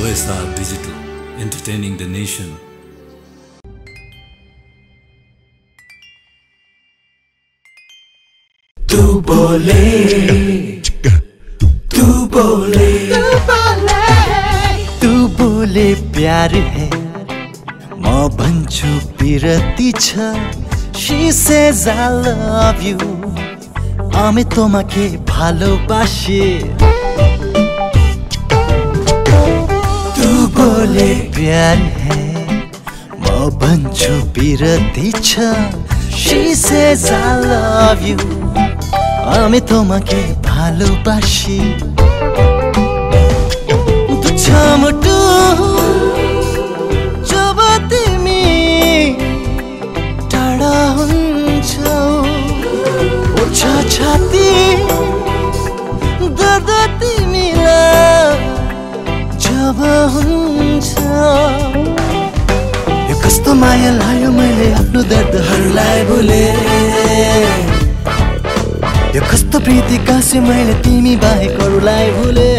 OSR Digital, entertaining the nation. तू बोले तू बोले तू बोले प्यार है म भन्छु पिरती छ She says I love you আমি তোমাকে ভালোবাসি तू बोले प्यार है म भन्छु पिरती छ She says I love you আমি তোমাকে ভালোবাসি দুছামটু जब तिमी टाढा हुन्छौ ओछा छाती दर्द तिमीलाई जब हुन्छ यो कस्तो माया लाग्यो मैले आफ्नो दर्दहरूलाई भुले यो कस्तो प्रीति कासे मैले तिमी बाहेक अरूलाई भुले